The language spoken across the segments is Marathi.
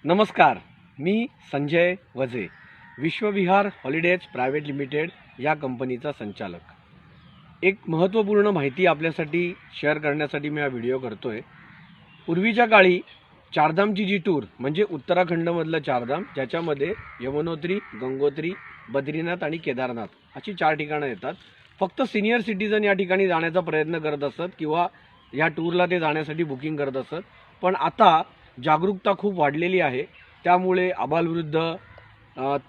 नमस्कार, मी संजय वजे, विश्वविहार हॉलिडेज प्रायव्हेट लिमिटेड या कंपनीचा संचालक. एक महत्त्वपूर्ण माहिती आपल्यासाठी शेअर करण्यासाठी मी हा व्हिडिओ करतोय. पूर्वीच्या काळी चारधामची जी टूर म्हणजे उत्तराखंडमधलं चारधाम, ज्याच्यामध्ये यमुनोत्री, गंगोत्री, बद्रीनाथ आणि केदारनाथ अशी 4 ठिकाणं येतात. फक्त सिनियर सिटीजन या ठिकाणी जाण्याचा प्रयत्न करत असत किंवा या टूरला ते जाण्यासाठी बुकिंग करत असत. पण आता जागरूकता खूप वाढलेली आहे, त्यामुळे आबालवृद्ध,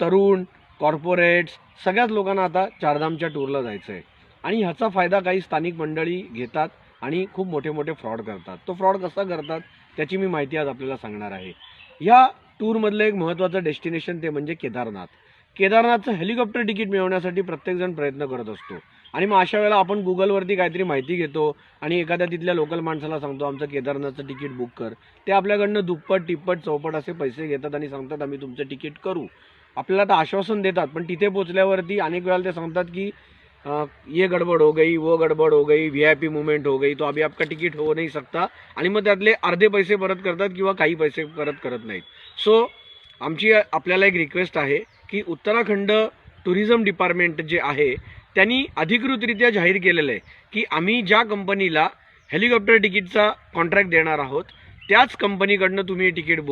तरुण, कॉर्पोरेट्स सगळ्याच लोकांना आता चारधामच्या टूरला जायचं आहे. आणि ह्याचा फायदा काही स्थानिक मंडळी घेतात आणि खूप मोठे मोठे फ्रॉड करतात. तो फ्रॉड कसा करतात त्याची मी माहिती आज आपल्याला सांगणार आहे. या टूरमधलं एक महत्त्वाचं डेस्टिनेशन ते म्हणजे केदारनाथ. केदारनाथचं हेलिकॉप्टर तिकीट मिळवण्यासाठी प्रत्येकजण प्रयत्न करत असतो. आणि मग अशा वेळेला आपण गुगलवरती काहीतरी माहिती घेतो आणि एखाद्या तिथल्या लोकल माणसाला सांगतो आमचं केदारनाथचं तिकीट बुक कर. ते आपल्याकडनं दुप्पट, तिप्पट, चौपट असे पैसे घेतात आणि सांगतात आम्ही तुमचं तिकीट करू. आपल्याला तर आश्वासन देतात, पण तिथे पोचल्यावरती अनेक वेळा ते सांगतात की ये गडबड हो गई, वो गडबड हो गई, VIP मूवमेंट हो गई, तो अभी आपका तिकीट हो नहीं सकता. आणि मग त्यातले अर्धे पैसे परत करतात किंवा काही पैसे परत करत नाहीत. सो आमची आपल्याला एक रिक्वेस्ट आहे की उत्तराखंड टुरिझम डिपार्टमेंट जे आहे त्यांनी अधिकृतरित्या जाहीर केलेलं आहे की आम्ही ज्या कंपनीला हेलिकॉप्टर तिकीटचा कॉन्ट्रॅक्ट देणार आहोत त्याच कंपनीकडनं तुम्ही तिकीट बुक